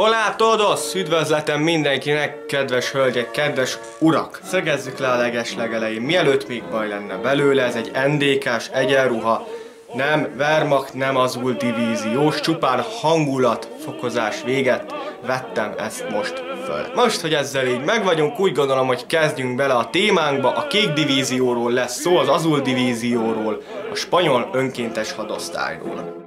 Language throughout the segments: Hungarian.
Hola todos! Üdvözletem mindenkinek, kedves hölgyek, kedves urak! Szögezzük le a legelején, mielőtt még baj lenne belőle, ez egy NDK-s egyenruha, nem Wehrmacht, nem Azul divíziós, csupán hangulatfokozás véget vettem ezt most föl. Most, hogy ezzel így meg vagyunk, úgy gondolom, hogy kezdjünk bele a témánkba. A kék divízióról lesz szó, az Azul divízióról, a spanyol önkéntes hadosztályról.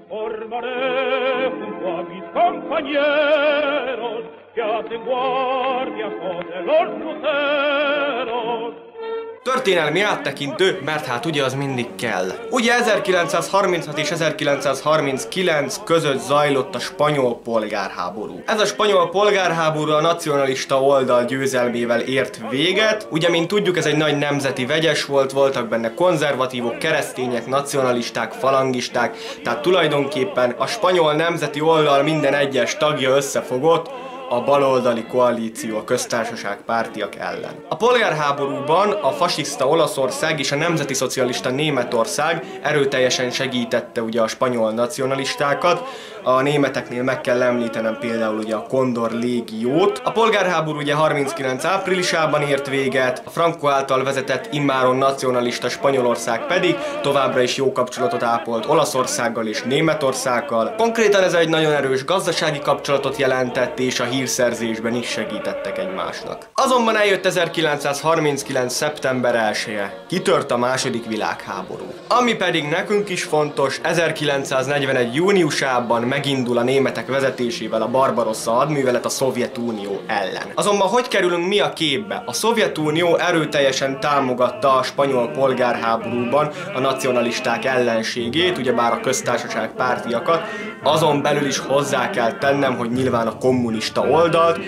Történelmi áttekintő, mert hát ugye az mindig kell. Ugye 1936 és 1939 között zajlott a spanyol polgárháború. Ez a spanyol polgárháború a nacionalista oldal győzelmével ért véget. Ugye, mint tudjuk, ez egy nagy nemzeti vegyes volt, voltak benne konzervatívok, keresztények, nacionalisták, falangisták, tehát tulajdonképpen a spanyol nemzeti oldal minden egyes tagja összefogott a baloldali koalíció, a köztársaság pártiak ellen. A polgárháborúban a fasiszta Olaszország és a nemzeti szocialista Németország erőteljesen segítette ugye a spanyol nacionalistákat. A németeknél meg kell említenem például ugye a Kondor légiót. A polgárháború ugye 39 áprilisában ért véget, a Franco által vezetett immáron nacionalista Spanyolország pedig továbbra is jó kapcsolatot ápolt Olaszországgal és Németországgal. Konkrétan ez egy nagyon erős gazdasági kapcsolatot jelentett, és a hírszerzésben is segítettek egymásnak. Azonban eljött 1939. szeptember 1-je. Kitört a második világháború. Ami pedig nekünk is fontos, 1941. júniusában megindul a németek vezetésével a Barbarossa hadművelet a Szovjetunió ellen. Azonban hogy kerülünk mi a képbe? A Szovjetunió erőteljesen támogatta a spanyol polgárháborúban a nacionalisták ellenségét, ugyebár a köztársaság pártiakat, azon belül is hozzá kell tennem, hogy nyilván a kommunista oldalt,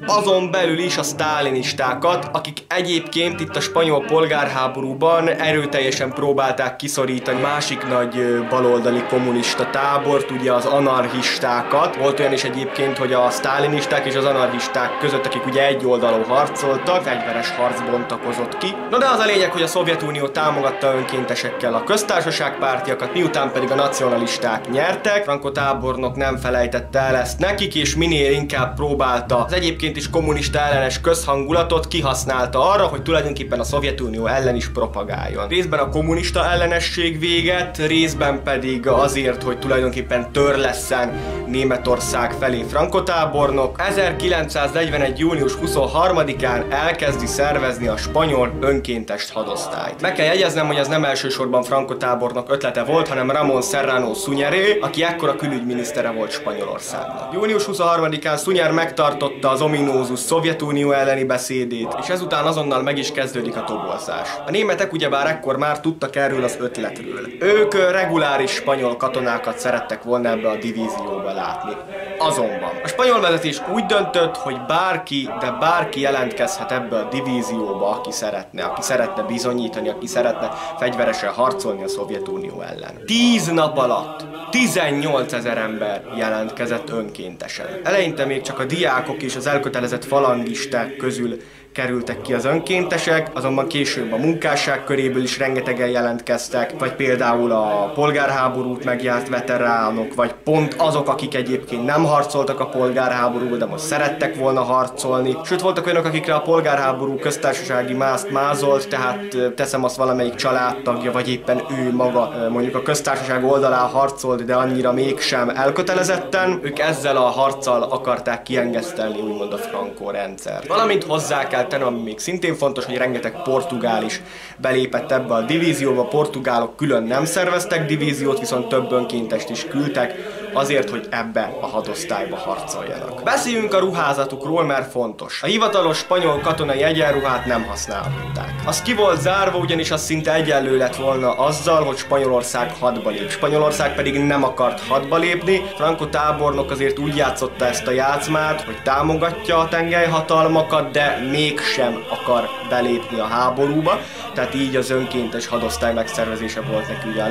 azon belül is a sztálinistákat, akik egyébként itt a spanyol polgárháborúban erőteljesen próbálták kiszorítani másik nagy baloldali kommunista tábort, ugye az anarchistákat. Volt olyan is egyébként, hogy a sztálinisták és az anarchisták között, akik ugye egy oldalon harcoltak, fegyveres harc bontakozott ki. Na de az a lényeg, hogy a Szovjetunió támogatta önkéntesekkel a köztársaság pártiakat, miután pedig a nacionalisták nyertek. Franco tábornok nem felejtette el ezt nekik, és minél inkább próbálta az egyébként is kommunista ellenes közhangulatot kihasználta arra, hogy tulajdonképpen a Szovjetunió ellen is propagáljon. Részben a kommunista ellenesség véget, részben pedig azért, hogy tulajdonképpen törlesszen Németország felé Franco tábornok. 1941. június 23-án elkezdi szervezni a spanyol önkéntes hadosztályt. Meg kell jegyeznem, hogy ez nem elsősorban Franco tábornok ötlete volt, hanem Ramón Serrano Suñeré, aki ekkor a külügyminisztere volt Spanyolországnak. Június 23-án Suñer megtartotta az ominózus Szovjetunió elleni beszédét, és ezután azonnal meg is kezdődik a toborzás. A németek ugyebár ekkor már tudtak erről az ötletről. Ők reguláris spanyol katonákat szerettek volna ebbe a divízióba látni. Azonban a spanyol vezetés úgy döntött, hogy bárki, de bárki jelentkezhet ebbe a divízióba, aki szeretne bizonyítani, aki szeretne fegyveresen harcolni a Szovjetunió ellen. 10 nap alatt 18 000 ember jelentkezett önkéntesen. Eleinte még csak a diákok és az elkötelezett falangisták közül kerültek ki az önkéntesek, azonban később a munkásság köréből is rengetegen jelentkeztek, vagy például a polgárháborút megjárt veteránok, vagy pont azok, akik egyébként nem harcoltak a polgárháborúban, de most szerettek volna harcolni. Sőt, voltak olyanok, akikre a polgárháború köztársasági mászt mázolt, tehát teszem azt valamelyik családtagja, vagy éppen ő maga mondjuk a köztársaság oldalán harcolt, de annyira mégsem elkötelezetten. Ők ezzel a harccal akarták kiengesztelni úgymond a Franco rendszert. Valamint hozzá kell tenni, ami még szintén fontos, hogy rengeteg portugál is belépett ebbe a divízióba. A portugálok külön nem szerveztek divíziót, viszont több önkéntest is küldtek azért, hogy ebbe a hadosztályba harcoljanak. Beszéljünk a ruházatukról, mert fontos. A hivatalos spanyol katonai egyenruhát nem használhatták. Az ki volt zárva, ugyanis az szinte egyenlő lett volna azzal, hogy Spanyolország hadba lép. Spanyolország pedig nem akart hadba lépni. Franco tábornok azért úgy játszotta ezt a játszmát, hogy támogatja a tengelyhatalmakat, de mégsem akar belépni a háborúba. Tehát így az önkéntes hadosztály megszervezése volt neki ugye a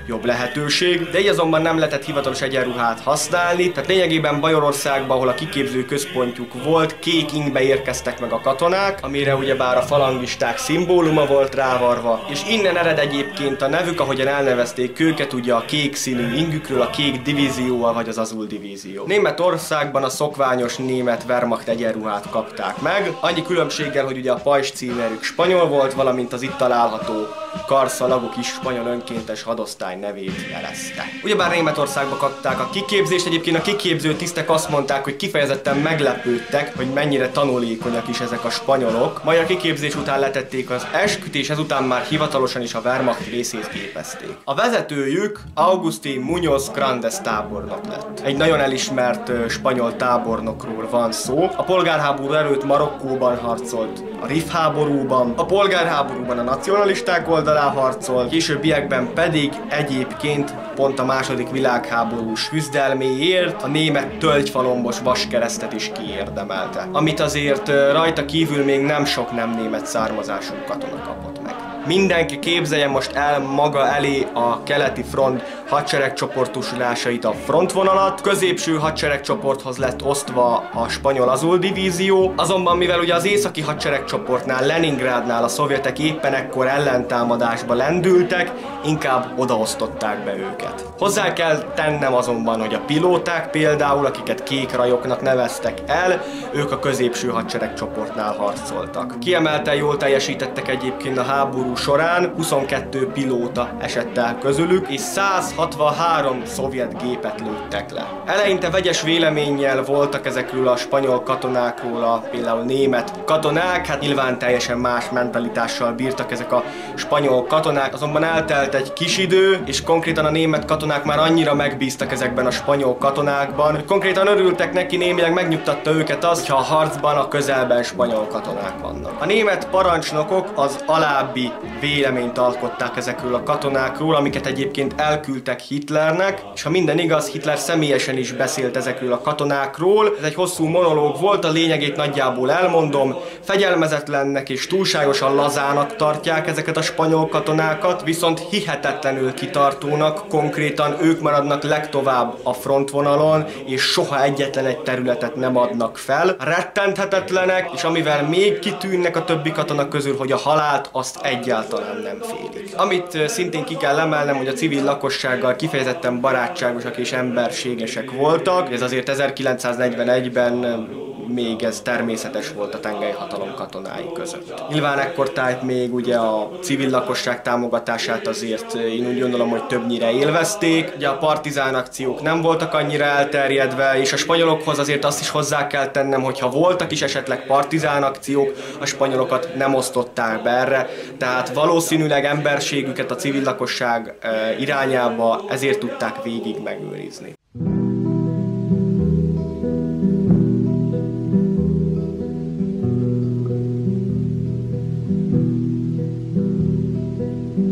jobb lehetőség, de így azonban nem lehetett hivatalos egyenruhát használni, tehát lényegében Bajorországban, ahol a kiképző központjuk volt, kék ingbe érkeztek meg a katonák, amire ugyebár a falangisták szimbóluma volt rávarva, és innen ered egyébként a nevük, ahogyan elnevezték őket, ugye a kék színű ingükről, a kék divízió vagy az azul divízió. Németországban a szokványos német Wehrmacht egyenruhát kapták meg, annyi különbséggel, hogy ugye a pajzs címerük spanyol volt, valamint az itt található karszalagok is spanyol önkéntes hadosztály nevét jelezte. Ugyebár Németországba kapták a kiképzést, egyébként a kiképző tisztek azt mondták, hogy kifejezetten meglepődtek, hogy mennyire tanulékonyak is ezek a spanyolok, majd a kiképzés után letették az esküt, és ezután már hivatalosan is a Wehrmacht részét képezték. A vezetőjük Agustín Muñoz Grandes tábornok lett. Egy nagyon elismert spanyol tábornokról van szó. A polgárháború előtt Marokkóban harcolt, a Rif háborúban, a polgárháborúban a nacionalisták oldalán harcolt, későbbiekben pedig egyébként pont a második világháborús küzdelméért a német tölgyfalombos vaskeresztet is kiérdemelte, amit azért rajta kívül még nem sok nem német származású katona kapott meg. Mindenki képzelje most el maga elé a keleti front hadseregcsoportosulásait, a frontvonalat. Középső hadseregcsoporthoz lett osztva a spanyol azul divízió, azonban mivel ugye az északi hadseregcsoportnál, Leningrádnál a szovjetek éppen ekkor ellentámadásba lendültek, inkább odaosztották be őket. Hozzá kell tennem azonban, hogy a pilóták például, akiket kék rajoknak neveztek el, ők a középső hadseregcsoportnál harcoltak. Kiemelten jól teljesítettek egyébként a háború során, 22 pilóta esett el közülük, és 163 szovjet gépet lőttek le. Eleinte vegyes véleménnyel voltak ezekről a spanyol katonákról, például német katonák, hát nyilván teljesen más mentalitással bírtak ezek a spanyol katonák, azonban eltelt egy kis idő, és konkrétan a német katonák már annyira megbíztak ezekben a spanyol katonákban, hogy konkrétan örültek neki, némileg megnyugtatta őket az, hogyha a harcban a közelben spanyol katonák vannak. A német parancsnokok az alábbi véleményt alkották ezekről a katonákról, amiket egyébként elküldtek Hitlernek, és ha minden igaz, Hitler személyesen is beszélt ezekről a katonákról. Ez egy hosszú monológ volt, a lényegét nagyjából elmondom. Fegyelmezetlennek és túlságosan lazának tartják ezeket a spanyol katonákat, viszont hihetetlenül kitartónak, konkrétan ők maradnak legtovább a frontvonalon, és soha egyetlen egy területet nem adnak fel. Rettenthetetlenek, és amivel még kitűnnek a többi katona közül, hogy a halált azt egyáltalán nem félik. Amit szintén ki kell emelnem, hogy a civil lakossággal kifejezetten barátságosak és emberségesek voltak. Ez azért 1941-ben még ez természetes volt a tengelyhatalom katonái között. Nyilván ekkortájt még ugye a civil lakosság támogatását azért én úgy gondolom, hogy többnyire élvezték. Ugye a partizán akciók nem voltak annyira elterjedve, és a spanyolokhoz azért azt is hozzá kell tennem, hogy ha voltak is esetleg partizán akciók, a spanyolokat nem osztották be erre, tehát valószínűleg emberségüket a civil lakosság irányába ezért tudták végig megőrizni.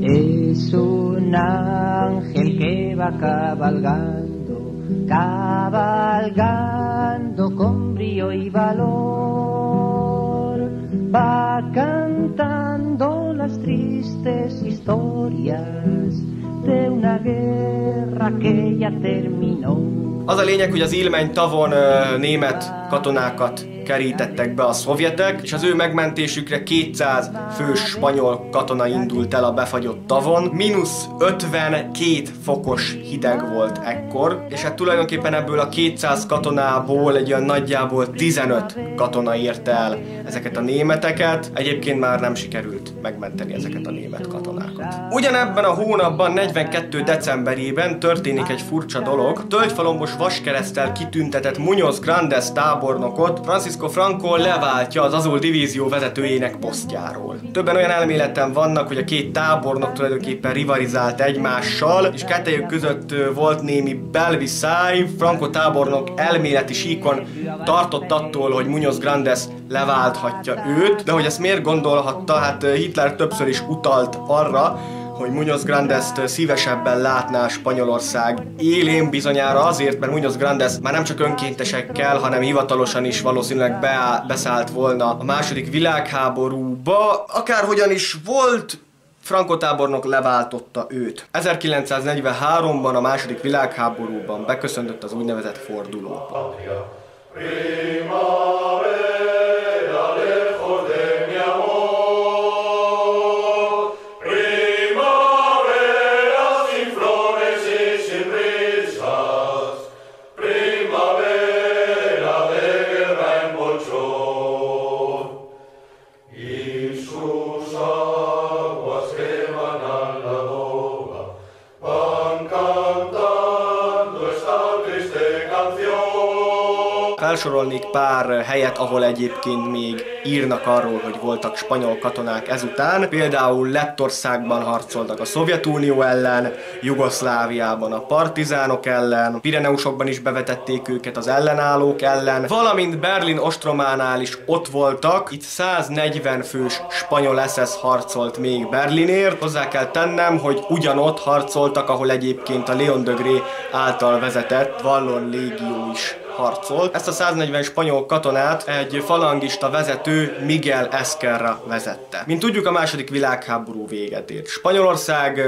Es un ángel que va cabalgando, cabalgando con brío y valor, va cantando las tristes historias de una guerra que ya terminó. Az a lényeg, hogy az Ilmeny tavon német katonákat kerítettek be a szovjetek, és az ő megmentésükre 200 fős spanyol katona indult el a befagyott tavon. -52 fokos hideg volt ekkor, és hát tulajdonképpen ebből a 200 katonából egy olyan nagyjából 15 katona érte el ezeket a németeket. Egyébként már nem sikerült megmenteni ezeket a német katonákat. Ugyanebben a hónapban, 42. decemberében történik egy furcsa dolog. Tölgyfalombos vaskereszttel kitüntetett Muñoz Grandes tábornokot Francisco Franco leváltja az azul divízió vezetőjének posztjáról. Többen olyan elméleten vannak, hogy a két tábornok tulajdonképpen rivalizált egymással, és kettejük között volt némi belviszály. Franco tábornok elméleti síkon tartott attól, hogy Muñoz Grandes leválthatja őt, de hogy ezt miért gondolhatta, hát Hitler többször is utalt arra, hogy Muñoz Grandest szívesebben látná Spanyolország élén, bizonyára azért, mert Muñoz Grandes már nem csak önkéntesekkel, hanem hivatalosan is valószínűleg beszállt volna a második világháborúba. Akárhogyan is volt Franco tábornok leváltotta őt. 1943-ban a második világháborúban beköszöntött az úgynevezett fordulóba. Felsorolnék pár helyet, ahol egyébként még írnak arról, hogy voltak spanyol katonák ezután. Például Lettországban harcoltak a Szovjetunió ellen, Jugoszláviában a partizánok ellen, Pireneusokban is bevetették őket az ellenállók ellen, valamint Berlin ostrománál is ott voltak. Itt 140 fős spanyol SS harcolt még Berlinért. Hozzá kell tennem, hogy ugyanott harcoltak, ahol egyébként a Leon de Grey által vezetett Vallon légió is harcolt. Ezt a 140 spanyol katonát egy falangista vezető Miguel Ezquerra vezette. Mint tudjuk, a második világháború véget ért. Spanyolország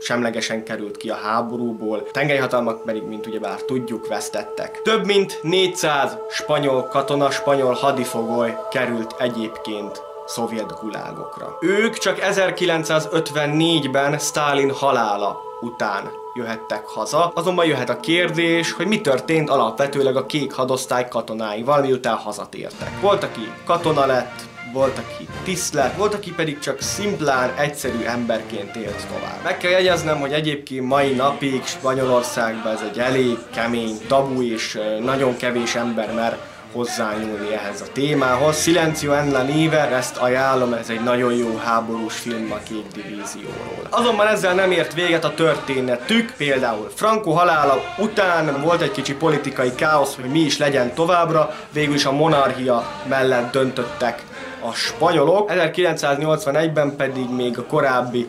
semlegesen került ki a háborúból, tengeri hatalmak pedig, mint ugyebár tudjuk, vesztettek. Több mint 400 spanyol katona, spanyol hadifogoly került egyébként szovjet gulágokra. Ők csak 1954-ben Sztálin halála után jöhettek haza, azonban jöhet a kérdés, hogy mi történt alapvetőleg a kék hadosztály katonáival, miután hazatértek. Volt, aki katona lett, volt, aki tiszt lett, volt, aki pedig csak szimplán, egyszerű emberként élt tovább. Meg kell jegyeznem, hogy egyébként mai napig Spanyolországban ez egy elég kemény tabu, és nagyon kevés ember mer hozzányúlni ehhez a témához. Silencio en la Nieve, ezt ajánlom, ez egy nagyon jó háborús film a Kék Divízióról. Azonban ezzel nem ért véget a történetük, például Franco halála után volt egy kicsi politikai káosz, hogy mi is legyen továbbra, végül is a monarchia mellett döntöttek a spanyolok. 1981-ben pedig még a korábbi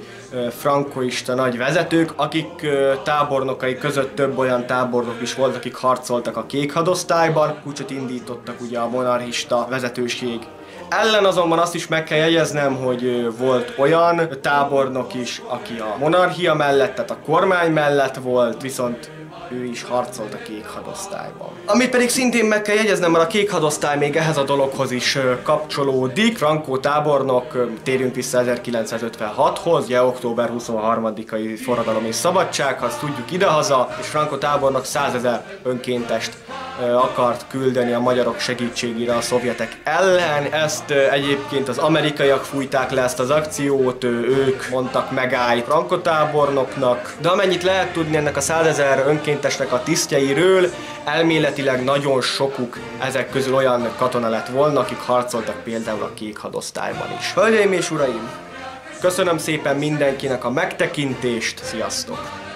francoista nagy vezetők, akik tábornokai között több olyan tábornok is volt, akik harcoltak a kék hadosztályban, puccsot indítottak ugye a monarchista vezetőség ellen. Azonban azt is meg kell jegyeznem, hogy volt olyan tábornok is, aki a monarchia mellett, tehát a kormány mellett volt, viszont ő is harcolt a kék hadosztályban. Amit pedig szintén meg kell jegyeznem, mert a kék hadosztály még ehhez a dologhoz is kapcsolódik. Franco tábornok, térjünk vissza 1956-hoz, ugye október 23-ai forradalom és szabadsághoz, tudjuk idehaza, és Franco tábornok 100 000 önkéntest akart küldeni a magyarok segítségére a szovjetek ellen. Ezt egyébként az amerikaiak fújták le ezt az akciót, ők mondtak megállj Franco tábornoknak, de amennyit lehet tudni ennek a 100 000 önkéntesnek a tisztjeiről, elméletileg nagyon sokuk ezek közül olyan katona lett volna, akik harcoltak például a kék hadosztályban is. Hölgyeim és uraim, köszönöm szépen mindenkinek a megtekintést, sziasztok!